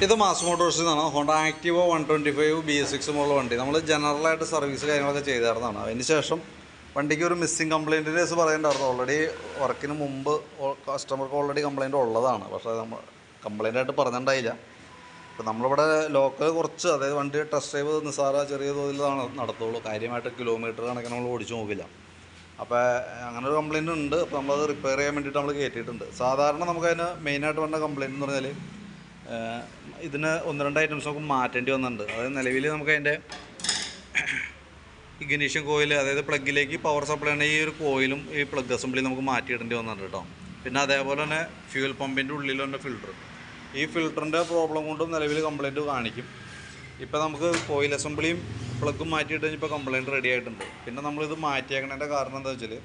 ഇത് മാസ് മോട്ടോഴ്സിൽ നിന്നാണ്. Honda ആക്റ്റീവോ 125 BS6 model വണ്ടി. നമ്മൾ ജനറലായിട്ട് സർവീസ് കാര്യങ്ങളൊക്കെ ചെയ്തായിരുന്നതാണ്. അതിന് ശേഷം വണ്ടിക്ക് ഒരു മിസ്സിങ് കംപ്ലയിൻറ്റ് കേസ് പറയേണ്ടായിരുന്നു. ഓൾറെഡി വർക്കിന് മുമ്പ് കസ്റ്റമർക്ക് ഓൾറെഡി കംപ്ലയിൻറ്റ് ഉള്ളതാണ്. പക്ഷേ നമ്മൾ കംപ്ലയിൻ്റായിട്ട് പറഞ്ഞിട്ടുണ്ടായില്ല. ഇപ്പോൾ നമ്മളിവിടെ ലോക്കൽ കുറച്ച്, അതായത് വണ്ടി ടെസ്റ്റ് ഡ്രൈവ് നിസ്സാര ചെറിയ തോതിലാണ് നടത്തുള്ളൂ. കാര്യമായിട്ട് കിലോമീറ്റർ കണക്കിന് നമ്മൾ ഓടിച്ചു നോക്കില്ല. അപ്പോൾ അങ്ങനെ ഒരു കംപ്ലയിൻ്റ് ഉണ്ട്. അപ്പോൾ നമ്മളത് റിപ്പയർ ചെയ്യാൻ വേണ്ടിയിട്ട് നമ്മൾ കയറ്റിയിട്ടുണ്ട്. സാധാരണ നമുക്കതിന് മെയിനായിട്ട് വന്ന കംപ്ലയിൻ്റ് എന്ന് പറഞ്ഞാൽ ഇതിന് 1-2 ഐറ്റംസ് നമുക്ക് മാറ്റേണ്ടി വന്നിട്ടുണ്ട്. അതായത് നിലവിൽ നമുക്ക് അതിൻ്റെ ഇഗ്നിഷൻ കോയിൽ, അതായത് പ്ലഗിലേക്ക് പവർ സപ്ലൈ ആണ്, ഈ ഒരു കോയിലും ഈ പ്ലഗ് അസംബ്ലി നമുക്ക് മാറ്റിയിടേണ്ടി വന്നിട്ടുണ്ട് കേട്ടോ. പിന്നെ അതേപോലെ തന്നെ ഫ്യൂൽ പമ്പിൻ്റെ ഉള്ളിൽ തന്നെ ഫിൽറ്റർ, ഈ ഫിൽറ്ററിൻ്റെ പ്രോബ്ലം കൊണ്ടും നിലവിൽ കംപ്ലയിൻറ്റ് കാണിക്കും. ഇപ്പോൾ നമുക്ക് കോയിൽ അസംബ്ലിയും പ്ലഗും മാറ്റിയിട്ട് കഴിഞ്ഞപ്പോൾ കംപ്ലയിൻറ്റ് റെഡി ആയിട്ടുണ്ട്. പിന്നെ നമ്മളിത് മാറ്റിയേക്കണതിൻ്റെ കാരണം എന്താ വെച്ചാൽ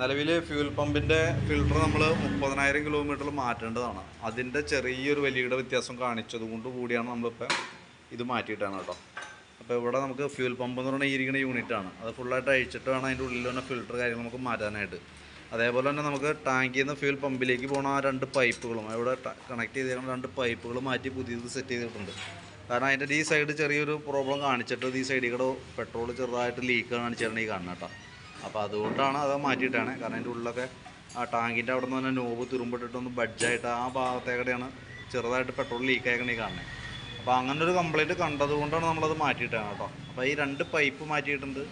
നിലവിൽ ഫ്യൂൽ പമ്പിൻ്റെ ഫിൽറ്റർ നമ്മൾ 30,000 കിലോമീറ്ററിൽ മാറ്റേണ്ടതാണ്. അതിൻ്റെ ചെറിയൊരു വലിയുടെ വ്യത്യാസം കാണിച്ചത് കൊണ്ട് കൂടിയാണ് നമ്മളിപ്പോൾ ഇത് മാറ്റിയിട്ടാണ് കേട്ടോ. അപ്പോൾ ഇവിടെ നമുക്ക് ഫ്യൂൽ പമ്പ് എന്ന് പറഞ്ഞാൽ ഇരിക്കുന്ന യൂണിറ്റാണ്. അത് ഫുള്ളായിട്ട് അഴിച്ചിട്ട് വേണം അതിൻ്റെ ഉള്ളിൽ തന്നെ ഫിൽറ്റർ കാര്യങ്ങൾ നമുക്ക് മാറ്റാനായിട്ട്. അതേപോലെ തന്നെ നമുക്ക് ടാങ്കിൽ നിന്ന് ഫ്യൂൽ പമ്പിലേക്ക് പോകുന്ന ആ 2 പൈപ്പുകളും അവിടെ കണക്ട് ചെയ്തേക്കുന്ന 2 പൈപ്പുകൾ മാറ്റി പുതിയത് സെറ്റ് ചെയ്തിട്ടുണ്ട്. കാരണം അതിൻ്റെ ഈ സൈഡ് ചെറിയൊരു പ്രോബ്ലം കാണിച്ചിട്ട് ഈ സൈഡിൽ കൂടെ പെട്രോൾ ചെറുതായിട്ട് ലീക്ക് കാണിച്ചിട്ടാണ് ഈ കാണുന്നത് കേട്ടോ. അപ്പോൾ അതുകൊണ്ടാണ് അത് മാറ്റിയിട്ടാണ്. കാരണം അതിൻ്റെ ഉള്ളിലൊക്കെ ആ ടാങ്കിൻ്റെ അവിടെ നിന്ന് തന്നെ നോബ് തുരുമ്പിട്ടിട്ടൊന്ന് ബഡ്ജായിട്ട് ആ ഭാഗത്തേക്കടെയാണ് ചെറുതായിട്ട് പെട്രോൾ ലീക്കായിക്കണേ കാണുന്നത്. അപ്പോൾ അങ്ങനെ ഒരു കംപ്ലയിൻറ്റ് കണ്ടതുകൊണ്ടാണ് നമ്മളത് മാറ്റിയിട്ടാണ് കേട്ടോ. അപ്പോൾ ഈ 2 പൈപ്പ് മാറ്റിയിട്ടുണ്ട്.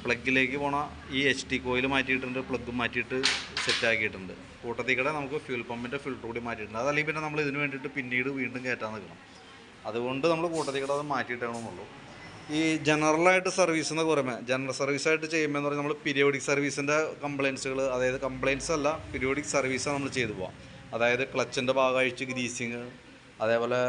പ്ലഗിലേക്ക് പോണ ഈ HT കോയിൽ മാറ്റിയിട്ടുണ്ട്. പ്ലഗ് മാറ്റിയിട്ട് സെറ്റാക്കിയിട്ടുണ്ട്. കൂട്ടത്തിക്കടെ നമുക്ക് ഫ്യൂൽ പമ്പിൻ്റെ ഫിൽറ്റർ കൂടി മാറ്റിയിട്ടുണ്ട്. അതല്ലെങ്കിൽ പിന്നെ നമ്മൾ ഇതിന് വേണ്ടിയിട്ട് പിന്നീട് വീണ്ടും കയറ്റാൻ നിൽക്കണം. അതുകൊണ്ട് നമ്മൾ കൂട്ടത്തിക്കടെ അത് മാറ്റിയിട്ടാണെന്നുള്ളൂ. ഈ ജനറലായിട്ട് സർവീസ് എന്ന് പറയുമ്പോൾ, ജനറൽ സർവീസായിട്ട് ചെയ്യുമ്പോൾ എന്ന് പറഞ്ഞാൽ നമ്മൾ പീരിയോഡിക് സർവീസിൻ്റെ കംപ്ലയിൻസുകൾ, അതായത് കംപ്ലയിൻസ് അല്ല, പീരിയോഡിക് സർവീസാണ് നമ്മൾ ചെയ്തു പോകാം. അതായത് ക്ലച്ചിൻ്റെ ഭാഗം അഴിച്ച് ഗ്രീസിങ്, അതേപോലെ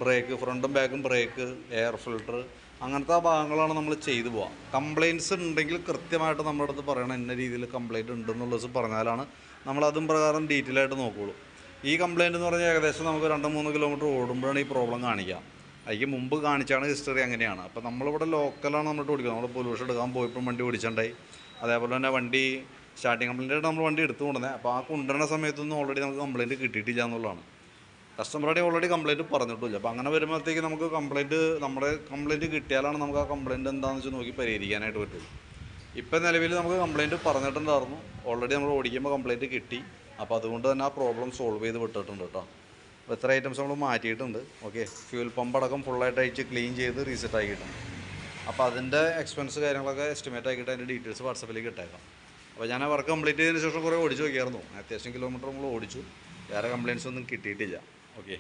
ബ്രേക്ക്, ഫ്രണ്ടും ബാക്കും ബ്രേക്ക്, എയർ ഫിൽട്ടർ, അങ്ങനത്തെ ഭാഗങ്ങളാണ് നമ്മൾ ചെയ്തു പോകാം. കംപ്ലയിൻസ് ഉണ്ടെങ്കിൽ കൃത്യമായിട്ട് നമ്മുടെ അടുത്ത് പറയണം, ഇന്ന രീതിയിൽ കംപ്ലയിൻറ്റ് ഉണ്ടെന്നുള്ളത് പറഞ്ഞാലാണ് നമ്മളതും പ്രകാരം ഡീറ്റെയിൽ ആയിട്ട് നോക്കുകയുള്ളൂ. ഈ കംപ്ലയിൻ്റ് എന്ന് പറഞ്ഞാൽ ഏകദേശം നമുക്ക് 2-3 കിലോമീറ്റർ ഓടുമ്പോഴാണ് ഈ പ്രോബ്ലം കാണിക്കുക. അതിന് മുമ്പ് കാണിച്ചാണ് ഹിസ്റ്ററി അങ്ങനെയാണ്. അപ്പോൾ നമ്മളിവിടെ ലോക്കലാണ് നമ്മളിട്ട് ഓടിക്കുന്നത്. നമ്മൾ പൊല്യൂഷൻ എടുക്കാൻ പോയപ്പോൾ വണ്ടി ഓടിച്ചിട്ടുണ്ടായി. അതേപോലെ തന്നെ വണ്ടി സ്റ്റാർട്ടിങ് കംപ്ലയിൻ്റ് നമ്മൾ വണ്ടി എടുത്തു കൊണ്ടുവന്നത്. അപ്പോൾ ആ കൊണ്ടുവരുന്ന സമയത്തൊന്നും ഓൾറെഡി നമുക്ക് കംപ്ലയിൻറ്റ് കിട്ടിയിട്ടില്ല എന്നുള്ളതാണ്. കസ്റ്റമറുടെ ഓൾറെഡി കംപ്ലയിൻറ്റ് പറഞ്ഞിട്ടില്ല. അപ്പോൾ അങ്ങനെ വരുമ്പോഴത്തേക്ക് നമുക്ക് നമ്മുടെ കംപ്ലയിൻറ്റ് കിട്ടിയാലാണ് നമുക്ക് ആ കംപ്ലയിൻറ്റ് എന്താണെന്ന് വെച്ചാൽ നോക്കി പരിഹരിക്കാനായിട്ട് പറ്റുള്ളൂ. ഇപ്പം നിലവിൽ നമുക്ക് കംപ്ലയിൻറ്റ് പറഞ്ഞിട്ടുണ്ടായിരുന്നു. ഓൾറെഡി നമ്മൾ ഓടിക്കുമ്പോൾ കംപ്ലയിൻറ്റ് കിട്ടി. അപ്പോൾ അതുകൊണ്ട് തന്നെ ആ പ്രോബ്ലം സോൾവ് ചെയ്ത് വിട്ടിട്ടുണ്ട് കേട്ടോ. അപ്പോൾ ഇത്ര ഐറ്റംസ് നമ്മൾ മാറ്റിയിട്ടുണ്ട്. ഓക്കെ, ഫ്യൂൽ പമ്പ് അടക്കം ഫുള്ളായിട്ട് അയച്ച് ക്ലീൻ ചെയ്ത് റീസെറ്റ് ആക്കിയിട്ടുണ്ട്. അപ്പോൾ അതിൻ്റെ എക്സ്പെൻസ് കാര്യങ്ങളൊക്കെ എസ്റ്റിമേറ്റ് ആക്കിയിട്ട് അതിൻ്റെ ഡീറ്റെയിൽസ് വാട്സപ്പിലേക്ക് ഇട്ടേക്കാം. അപ്പോൾ ഞാൻ ആ വർക്ക് കംപ്ലീറ്റ് ചെയ്തതിന് ശേഷം കുറേ ഓടിച്ച് നോക്കിയായിരുന്നു. അത്യാവശ്യം കിലോമീറ്റർ നമ്മൾ ഓടിച്ചു. വേറെ കംപ്ലയിൻസ് ഒന്നും കിട്ടിയിട്ടില്ല. ഓക്കെ.